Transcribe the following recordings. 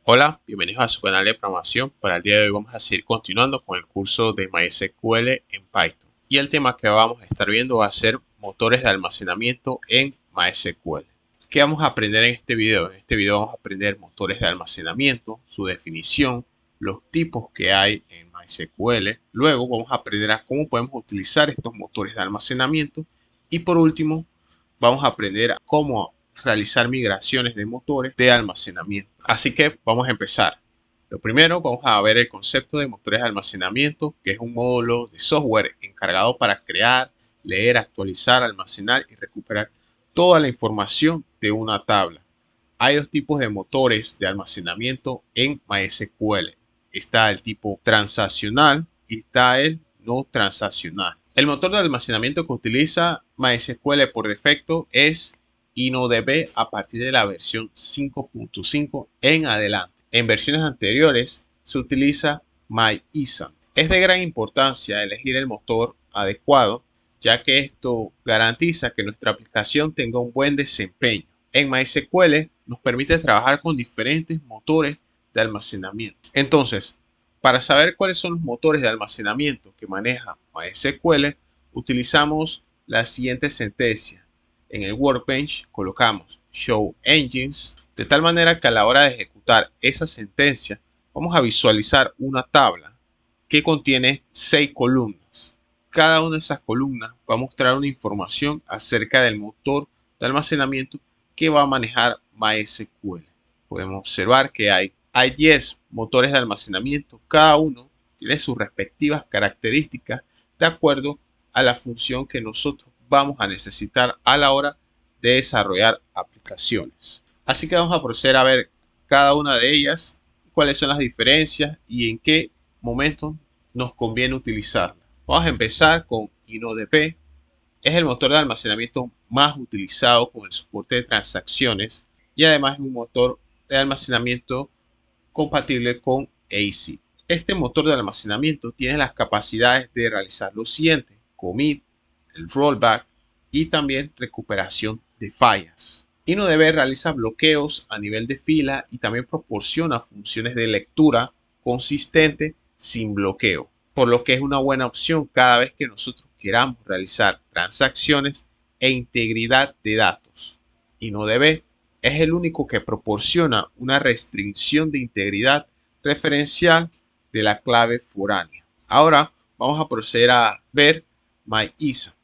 Hola, bienvenidos a su canal de programación. Para el día de hoy vamos a seguir continuando con el curso de MySQL en Python. Y el tema que vamos a estar viendo va a ser motores de almacenamiento en MySQL. ¿Qué vamos a aprender en este video? En este video vamos a aprender motores de almacenamiento, su definición, los tipos que hay en MySQL. Luego vamos a aprender a cómo podemos utilizar estos motores de almacenamiento. Y por último, vamos a aprender a cómo realizar migraciones de motores de almacenamiento. Así que vamos a empezar. Lo primero, vamos a ver el concepto de motores de almacenamiento, que es un módulo de software encargado para crear, leer, actualizar, almacenar y recuperar toda la información de una tabla. Hay dos tipos de motores de almacenamiento en MySQL. Está el tipo transaccional y está el no transaccional. El motor de almacenamiento que utiliza MySQL por defecto es InnoDB a partir de la versión 5.5 en adelante. En versiones anteriores se utiliza MyISAM. Es de gran importancia elegir el motor adecuado, ya que esto garantiza que nuestra aplicación tenga un buen desempeño. En MySQL nos permite trabajar con diferentes motores de almacenamiento. Entonces, para saber cuáles son los motores de almacenamiento que maneja MySQL, utilizamos la siguiente sentencia. En el workbench colocamos show engines, de tal manera que a la hora de ejecutar esa sentencia vamos a visualizar una tabla que contiene 6 columnas. Cada una de esas columnas va a mostrar una información acerca del motor de almacenamiento que va a manejar MySQL. Podemos observar que hay 10 motores de almacenamiento. Cada uno tiene sus respectivas características de acuerdo a la función que nosotros vamos a necesitar a la hora de desarrollar aplicaciones. Así que vamos a proceder a ver cada una de ellas, cuáles son las diferencias y en qué momento nos conviene utilizarla. Vamos a empezar con InnoDB. Es el motor de almacenamiento más utilizado con el soporte de transacciones y además es un motor de almacenamiento compatible con AC. Este motor de almacenamiento tiene las capacidades de realizar lo siguiente: commit, el rollback y también recuperación de fallas. InnoDB realiza bloqueos a nivel de fila y también proporciona funciones de lectura consistente sin bloqueo, por lo que es una buena opción cada vez que nosotros queramos realizar transacciones e integridad de datos. InnoDB es el único que proporciona una restricción de integridad referencial de la clave foránea. Ahora vamos a proceder a ver MyISAM.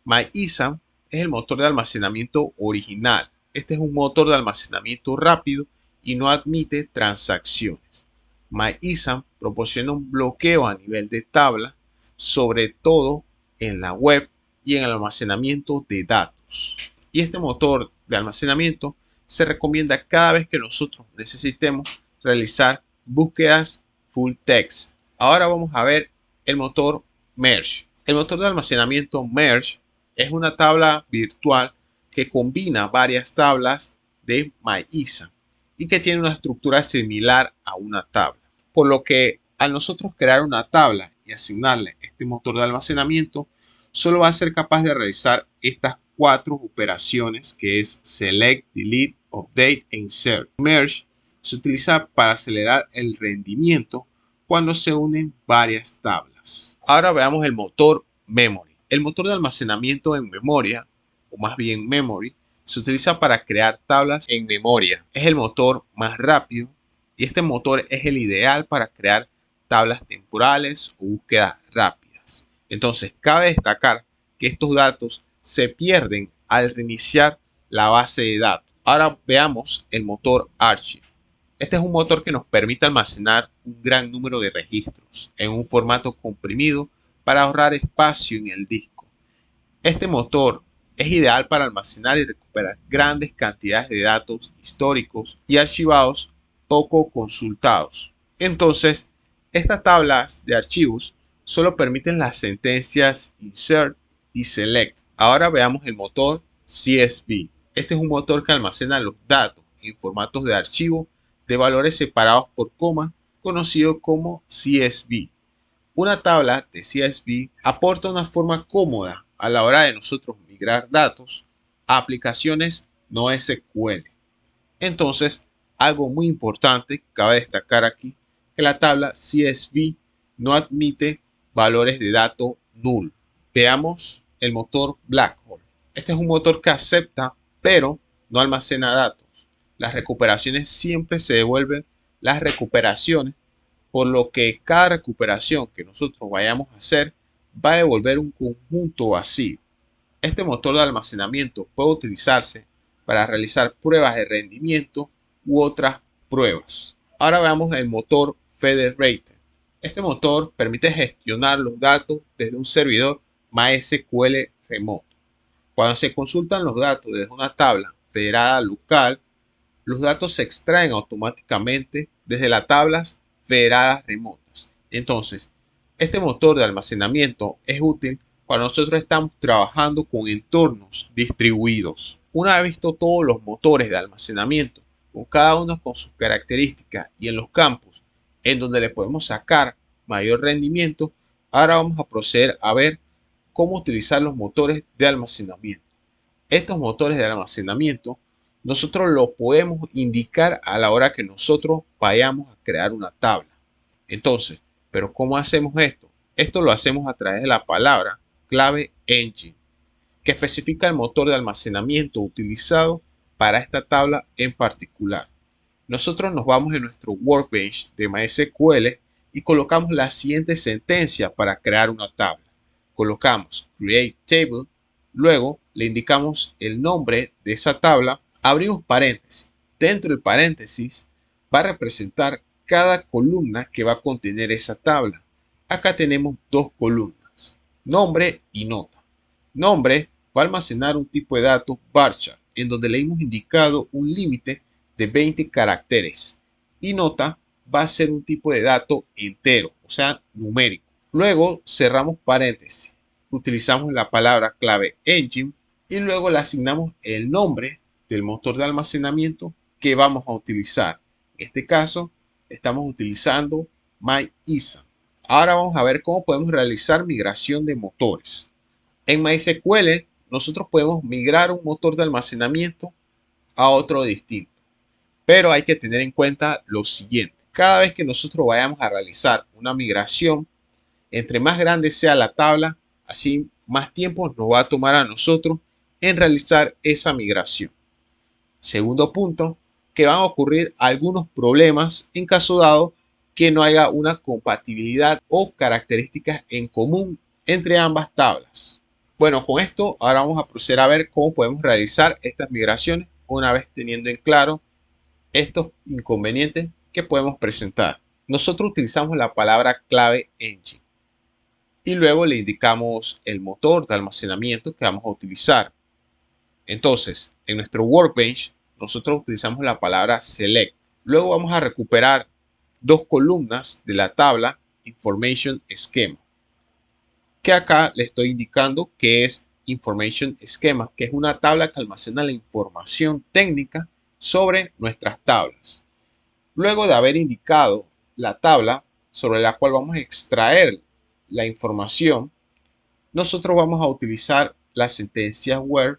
MyISAM es el motor de almacenamiento original. Este es un motor de almacenamiento rápido y no admite transacciones. MyISAM proporciona un bloqueo a nivel de tabla, sobre todo en la web y en el almacenamiento de datos. Y este motor de almacenamiento se recomienda cada vez que nosotros necesitemos realizar búsquedas full text. Ahora vamos a ver el motor Merge. El motor de almacenamiento Merge es una tabla virtual que combina varias tablas de MyISAM y que tiene una estructura similar a una tabla. Por lo que al nosotros crear una tabla y asignarle este motor de almacenamiento, solo va a ser capaz de realizar estas 4 operaciones, que es select, delete, update e insert. Merge se utiliza para acelerar el rendimiento cuando se unen varias tablas. Ahora veamos el motor memory. El motor de almacenamiento en memoria, o más bien memory, se utiliza para crear tablas en memoria. Es el motor más rápido y este motor es el ideal para crear tablas temporales o búsquedas rápidas. Entonces, cabe destacar que estos datos se pierden al reiniciar la base de datos. Ahora veamos el motor Archive. Este es un motor que nos permite almacenar un gran número de registros en un formato comprimido para ahorrar espacio en el disco. Este motor es ideal para almacenar y recuperar grandes cantidades de datos históricos y archivados poco consultados. Entonces, estas tablas de archivos solo permiten las sentencias insert y select. Ahora veamos el motor CSV. Este es un motor que almacena los datos en formatos de archivo de valores separados por coma, conocido como CSV. Una tabla de CSV aporta una forma cómoda a la hora de nosotros migrar datos a aplicaciones no SQL. Entonces, Algo muy importante que cabe destacar aquí, que la tabla CSV no admite valores de dato null. Veamos el motor Blackhole. Este es un motor que acepta, pero no almacena datos. Las recuperaciones siempre se devuelven las recuperaciones, por lo que cada recuperación que nosotros vayamos a hacer va a devolver un conjunto vacío. Este motor de almacenamiento puede utilizarse para realizar pruebas de rendimiento u otras pruebas. Ahora veamos el motor Federated. Este motor permite gestionar los datos desde un servidor MySQL remoto. Cuando se consultan los datos desde una tabla federada local, los datos se extraen automáticamente desde las tablas federadas remotas. Entonces, este motor de almacenamiento es útil cuando nosotros estamos trabajando con entornos distribuidos. Una vez visto todos los motores de almacenamiento, con cada uno con sus características y en los campos en donde le podemos sacar mayor rendimiento, ahora vamos a proceder a ver cómo utilizar los motores de almacenamiento. Estos motores de almacenamiento nosotros lo podemos indicar a la hora que nosotros vayamos a crear una tabla. Entonces, ¿pero cómo hacemos esto? Esto lo hacemos a través de la palabra clave engine, que especifica el motor de almacenamiento utilizado para esta tabla en particular. Nosotros nos vamos en nuestro workbench de MySQL y colocamos la siguiente sentencia para crear una tabla. Colocamos create table, luego le indicamos el nombre de esa tabla, abrimos paréntesis. Dentro del paréntesis va a representar cada columna que va a contener esa tabla. Acá tenemos dos columnas, nombre y nota. Nombre va a almacenar un tipo de datos varchar, en donde le hemos indicado un límite de 20 caracteres. Y nota va a ser un tipo de dato entero, o sea, numérico. Luego cerramos paréntesis, utilizamos la palabra clave engine y luego le asignamos el nombre del motor de almacenamiento que vamos a utilizar. En este caso, estamos utilizando MyISAM. Ahora vamos a ver cómo podemos realizar migración de motores. En MySQL, nosotros podemos migrar un motor de almacenamiento a otro distinto. Pero hay que tener en cuenta lo siguiente. Cada vez que nosotros vayamos a realizar una migración, entre más grande sea la tabla, así más tiempo nos va a tomar a nosotros en realizar esa migración. Segundo punto, que van a ocurrir algunos problemas en caso dado que no haya una compatibilidad o características en común entre ambas tablas. Bueno, con esto ahora vamos a proceder a ver cómo podemos realizar estas migraciones una vez teniendo en claro estos inconvenientes que podemos presentar. Nosotros utilizamos la palabra clave engine y luego le indicamos el motor de almacenamiento que vamos a utilizar. Entonces, en nuestro workbench, nosotros utilizamos la palabra select. Luego vamos a recuperar dos columnas de la tabla Information Schema, que acá le estoy indicando que es Information Schema, que es una tabla que almacena la información técnica sobre nuestras tablas. Luego de haber indicado la tabla sobre la cual vamos a extraer la información, nosotros vamos a utilizar la sentencia where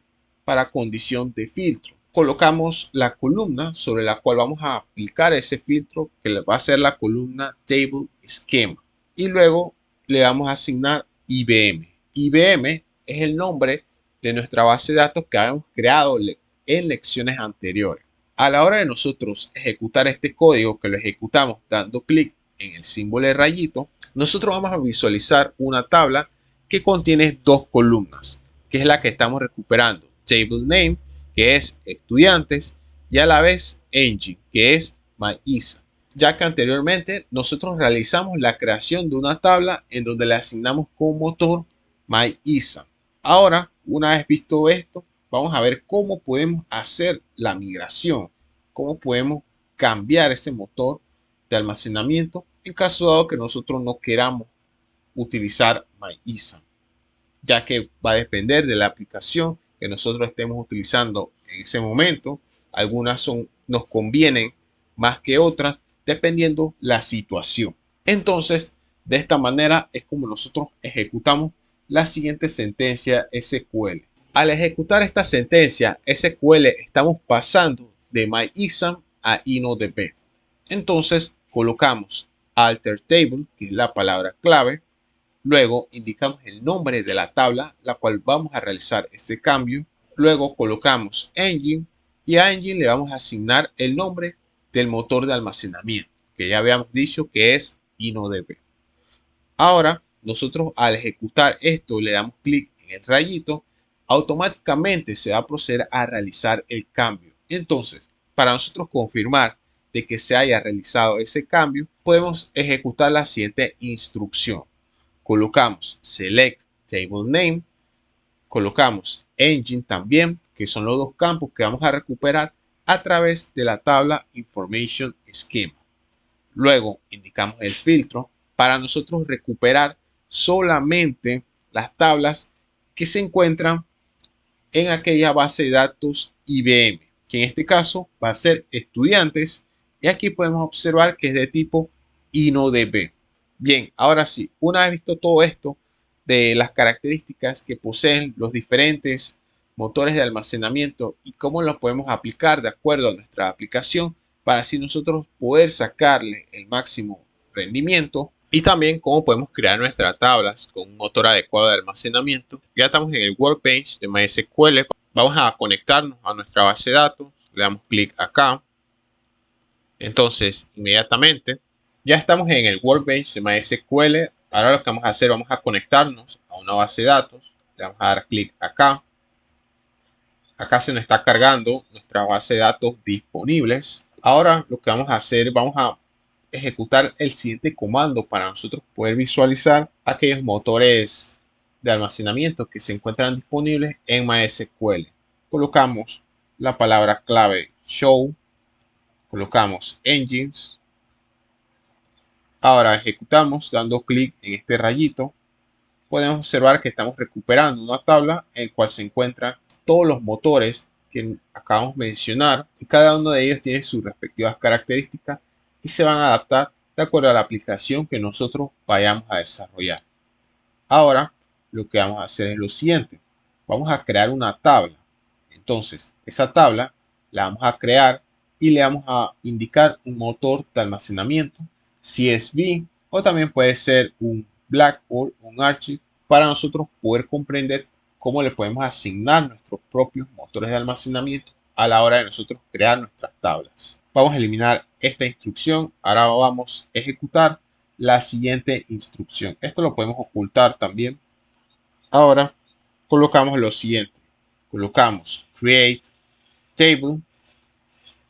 para condición de filtro. Colocamos la columna sobre la cual vamos a aplicar ese filtro, que va a ser la columna Table Schema. Y luego le vamos a asignar IBM. IBM es el nombre de nuestra base de datos que habíamos creado en lecciones anteriores. A la hora de nosotros ejecutar este código, que lo ejecutamos dando clic en el símbolo de rayito, nosotros vamos a visualizar una tabla que contiene dos columnas, que es la que estamos recuperando. Table Name, que es estudiantes, y a la vez Engine, que es MyISAM. Ya que anteriormente nosotros realizamos la creación de una tabla en donde le asignamos como motor MyISAM. Ahora, una vez visto esto, vamos a ver cómo podemos hacer la migración, cómo podemos cambiar ese motor de almacenamiento en caso dado que nosotros no queramos utilizar MyISAM, ya que va a depender de la aplicación que nosotros estemos utilizando en ese momento. Algunas nos convienen más que otras, dependiendo la situación. Entonces, de esta manera es como nosotros ejecutamos la siguiente sentencia SQL. Al ejecutar esta sentencia SQL, estamos pasando de MyISAM a InnoDB. Entonces colocamos alter table, que es la palabra clave. Luego indicamos el nombre de la tabla, la cual vamos a realizar este cambio. Luego colocamos engine y a engine le vamos a asignar el nombre del motor de almacenamiento, que ya habíamos dicho que es InnoDB. Ahora, nosotros al ejecutar esto, le damos clic en el rayito, automáticamente se va a proceder a realizar el cambio. Entonces, para nosotros confirmar de que se haya realizado ese cambio, podemos ejecutar la siguiente instrucción. Colocamos select table name, colocamos engine también, que son los dos campos que vamos a recuperar a través de la tabla information schema. Luego indicamos el filtro para nosotros recuperar solamente las tablas que se encuentran en aquella base de datos IBM, que en este caso va a ser estudiantes, y aquí podemos observar que es de tipo InnoDB. Bien, ahora sí, una vez visto todo esto de las características que poseen los diferentes motores de almacenamiento y cómo los podemos aplicar de acuerdo a nuestra aplicación para así nosotros poder sacarle el máximo rendimiento, y también cómo podemos crear nuestras tablas con un motor adecuado de almacenamiento. Ya estamos en el workbench de MySQL. Vamos a conectarnos a nuestra base de datos. Le damos clic acá. Entonces, inmediatamente, ya estamos en el workbench de MySQL. Ahora lo que vamos a hacer, vamos a conectarnos a una base de datos. Le vamos a dar clic acá. Acá se nos está cargando nuestra base de datos disponibles. Ahora lo que vamos a hacer, vamos a ejecutar el siguiente comando para nosotros poder visualizar aquellos motores de almacenamiento que se encuentran disponibles en MySQL. Colocamos la palabra clave show, colocamos engines. Ahora ejecutamos dando clic en este rayito. Podemos observar que estamos recuperando una tabla en la cual se encuentran todos los motores que acabamos de mencionar, y cada uno de ellos tiene sus respectivas características y se van a adaptar de acuerdo a la aplicación que nosotros vayamos a desarrollar. Ahora lo que vamos a hacer es lo siguiente: vamos a crear una tabla. Entonces esa tabla la vamos a crear y le vamos a indicar un motor de almacenamiento, CSV, o también puede ser un Blackboard, un Archive, para nosotros poder comprender cómo le podemos asignar nuestros propios motores de almacenamiento a la hora de nosotros crear nuestras tablas. Vamos a eliminar esta instrucción. Ahora vamos a ejecutar la siguiente instrucción. Esto lo podemos ocultar también. Ahora colocamos lo siguiente. Colocamos create table.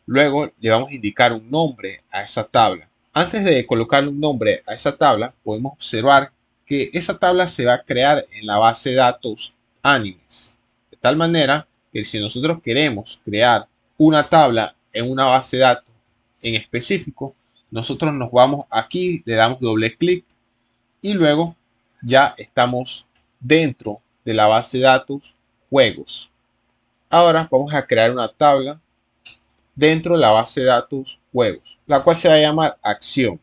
Luego le vamos a indicar un nombre a esa tabla. Antes de colocarle un nombre a esa tabla, podemos observar que esa tabla se va a crear en la base de datos animes. De tal manera que si nosotros queremos crear una tabla en una base de datos en específico, nosotros nos vamos aquí, le damos doble clic y luego ya estamos dentro de la base de datos juegos. Ahora vamos a crear una tabla dentro de la base de datos juegos, la cual se va a llamar acción.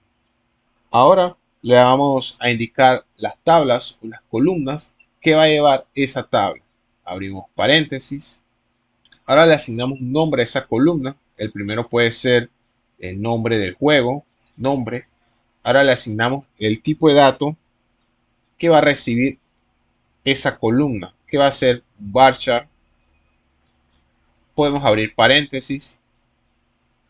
Ahora le vamos a indicar las tablas o las columnas que va a llevar esa tabla. Abrimos paréntesis. Ahora le asignamos un nombre a esa columna. El primero puede ser el nombre del juego, nombre. Ahora le asignamos el tipo de dato que va a recibir esa columna, que va a ser un varchar. Podemos abrir paréntesis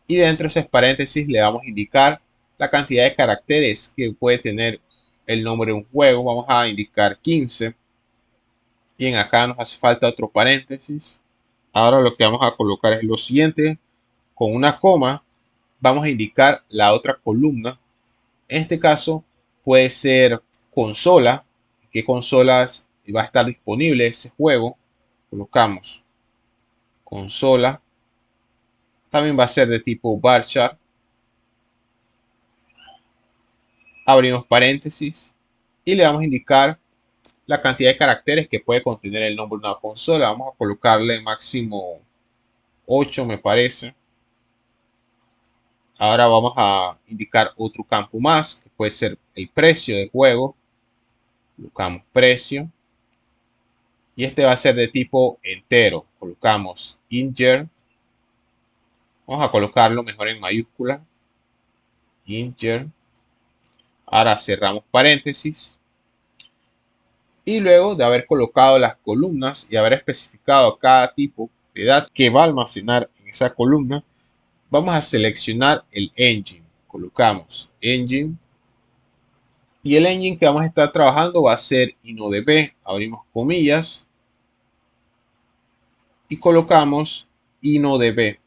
y dentro de esos paréntesis le vamos a indicar la cantidad de caracteres que puede tener el nombre de un juego. Vamos a indicar 15. Bien, acá nos hace falta otro paréntesis. Ahora lo que vamos a colocar es lo siguiente: con una coma vamos a indicar la otra columna. En este caso puede ser consola, qué consolas va a estar disponible ese juego. Colocamos consola. También va a ser de tipo varchar. Abrimos paréntesis y le vamos a indicar la cantidad de caracteres que puede contener el nombre de una consola. Vamos a colocarle máximo 8, me parece. Ahora vamos a indicar otro campo más, que puede ser el precio del juego. Colocamos precio. Y este va a ser de tipo entero. Colocamos integer. Vamos a colocarlo mejor en mayúscula. Integer. Ahora cerramos paréntesis. Y luego de haber colocado las columnas y haber especificado cada tipo de datos que va a almacenar en esa columna, vamos a seleccionar el engine. Colocamos engine. Y el engine que vamos a estar trabajando va a ser InnoDB. Abrimos comillas. Y colocamos InnoDB.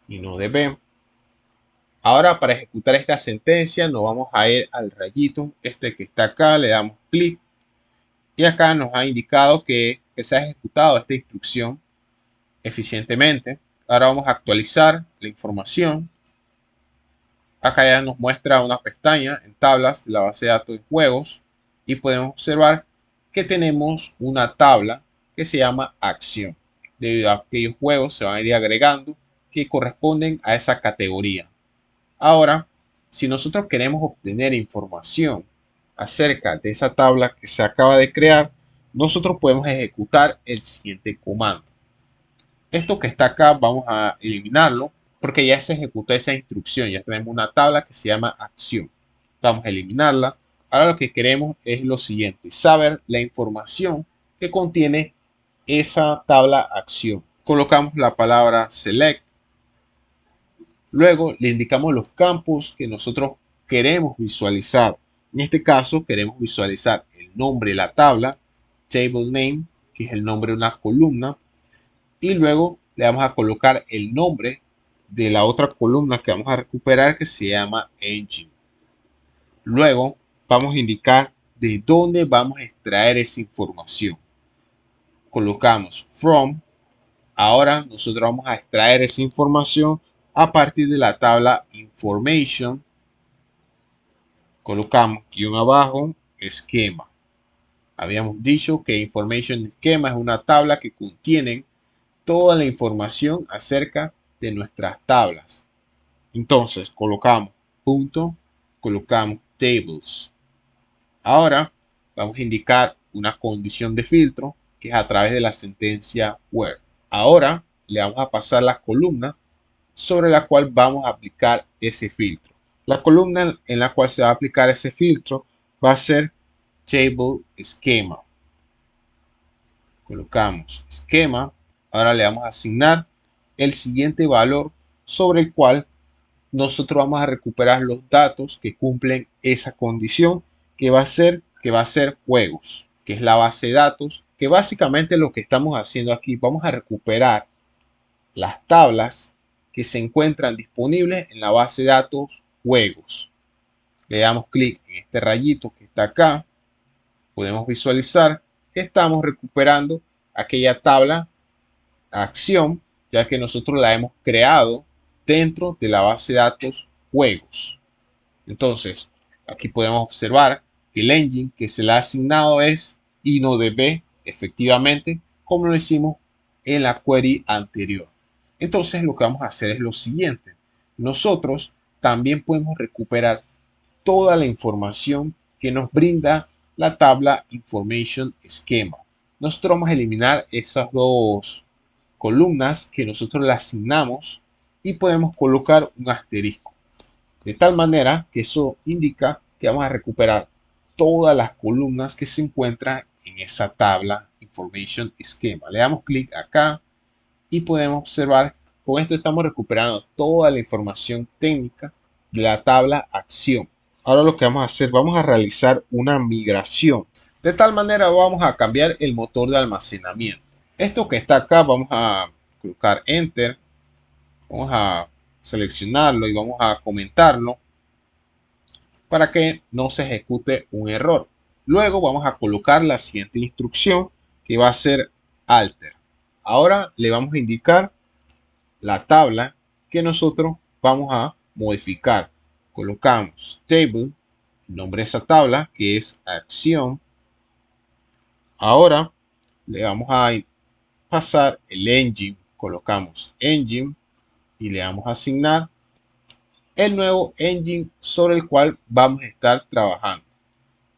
InnoDB. Ahora para ejecutar esta sentencia nos vamos a ir al rayito este que está acá, le damos clic y acá nos ha indicado que se ha ejecutado esta instrucción eficientemente. Ahora vamos a actualizar la información. Acá ya nos muestra una pestaña en tablas de la base de datos de juegos y podemos observar que tenemos una tabla que se llama acción, debido a que aquellos juegos se van a ir agregando que corresponden a esa categoría. Ahora, si nosotros queremos obtener información acerca de esa tabla que se acaba de crear, nosotros podemos ejecutar el siguiente comando. Esto que está acá vamos a eliminarlo porque ya se ejecutó esa instrucción. Ya tenemos una tabla que se llama acción. Vamos a eliminarla. Ahora lo que queremos es lo siguiente: saber la información que contiene esa tabla acción. Colocamos la palabra select. Luego le indicamos los campos que nosotros queremos visualizar. En este caso queremos visualizar el nombre de la tabla, table name, que es el nombre de una columna, y luego le vamos a colocar el nombre de la otra columna que vamos a recuperar, que se llama engine. Luego vamos a indicar de dónde vamos a extraer esa información. Colocamos from. Ahora nosotros vamos a extraer esa información a partir de la tabla information. Colocamos guión abajo esquema. Habíamos dicho que information esquema es una tabla que contiene toda la información acerca de nuestras tablas. Entonces colocamos punto, colocamos tables. Ahora vamos a indicar una condición de filtro que es a través de la sentencia where. Ahora le vamos a pasar la columna sobre la cual vamos a aplicar ese filtro. La columna en la cual se va a aplicar ese filtro va a ser table schema. Colocamos esquema. Ahora le vamos a asignar el siguiente valor sobre el cual nosotros vamos a recuperar los datos que cumplen esa condición, que va a ser juegos, que es la base de datos, que básicamente lo que estamos haciendo aquí, vamos a recuperar las tablas que se encuentran disponibles en la base de datos juegos. Le damos clic en este rayito que está acá. Podemos visualizar que estamos recuperando aquella tabla acción, ya que nosotros la hemos creado dentro de la base de datos juegos. Entonces, aquí podemos observar que el engine que se le ha asignado es InnoDB, efectivamente, como lo hicimos en la query anterior. Entonces, lo que vamos a hacer es lo siguiente. Nosotros también podemos recuperar toda la información que nos brinda la tabla Information Schema. Nosotros vamos a eliminar esas dos columnas que nosotros le asignamos y podemos colocar un asterisco. De tal manera que eso indica que vamos a recuperar todas las columnas que se encuentran en esa tabla Information Schema. Le damos clic acá y podemos observar, con esto estamos recuperando toda la información técnica de la tabla acción. Ahora lo que vamos a hacer, vamos a realizar una migración. De tal manera vamos a cambiar el motor de almacenamiento. Esto que está acá, vamos a colocar Enter. Vamos a seleccionarlo y vamos a comentarlo para que no se ejecute un error. Luego vamos a colocar la siguiente instrucción que va a ser alter. Ahora le vamos a indicar la tabla que nosotros vamos a modificar. Colocamos table, el nombre de esa tabla que es acción. Ahora le vamos a pasar el engine. Colocamos engine y le vamos a asignar el nuevo engine sobre el cual vamos a estar trabajando.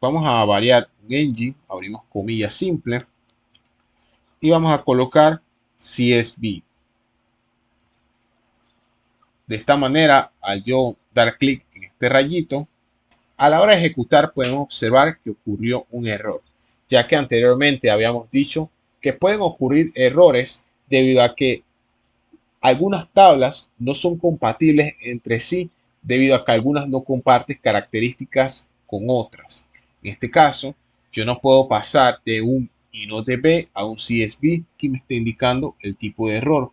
Vamos a variar un engine, abrimos comillas simple y vamos a colocar CSV. De esta manera, al yo dar clic en este rayito, a la hora de ejecutar podemos observar que ocurrió un error, ya que anteriormente habíamos dicho que pueden ocurrir errores debido a que algunas tablas no son compatibles entre sí debido a que algunas no comparten características con otras. En este caso, yo no puedo pasar de un InnoDB a un CSV que me está indicando el tipo de error.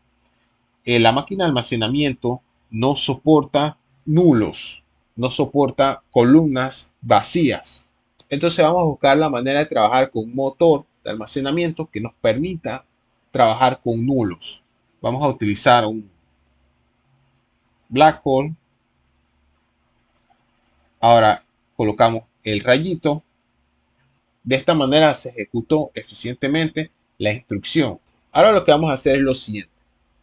La máquina de almacenamiento no soporta nulos, no soporta columnas vacías. Entonces vamos a buscar la manera de trabajar con un motor de almacenamiento que nos permita trabajar con nulos. Vamos a utilizar un black hole. Ahora colocamos el rayito. De esta manera se ejecutó eficientemente la instrucción. Ahora lo que vamos a hacer es lo siguiente.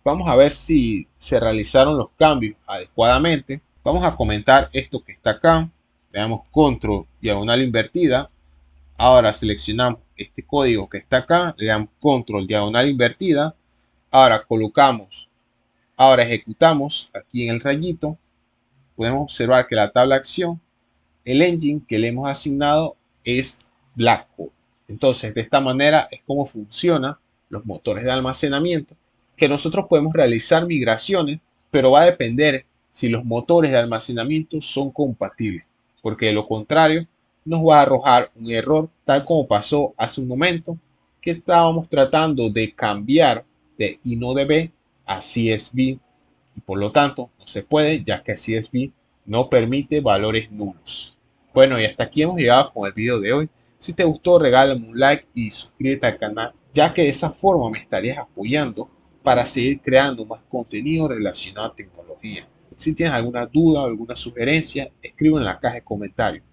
Vamos a ver si se realizaron los cambios adecuadamente. Vamos a comentar esto que está acá. Le damos control diagonal invertida. Ahora seleccionamos este código que está acá. Le damos control diagonal invertida. Ahora colocamos. Ahora ejecutamos aquí en el rayito. Podemos observar que la tabla de acción, el engine que le hemos asignado es Blackhole. Entonces, de esta manera es como funcionan los motores de almacenamiento, que nosotros podemos realizar migraciones, pero va a depender si los motores de almacenamiento son compatibles, porque de lo contrario nos va a arrojar un error, tal como pasó hace un momento, que estábamos tratando de cambiar de InnoDB a CSV y por lo tanto no se puede, ya que CSV no permite valores nulos. Bueno, y hasta aquí hemos llegado con el video de hoy. Si te gustó, regálame un like y suscríbete al canal, ya que de esa forma me estarías apoyando para seguir creando más contenido relacionado a tecnología. Si tienes alguna duda o alguna sugerencia, escribe en la caja de comentarios.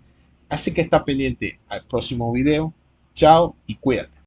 Así que está pendiente al próximo video. Chao y cuídate.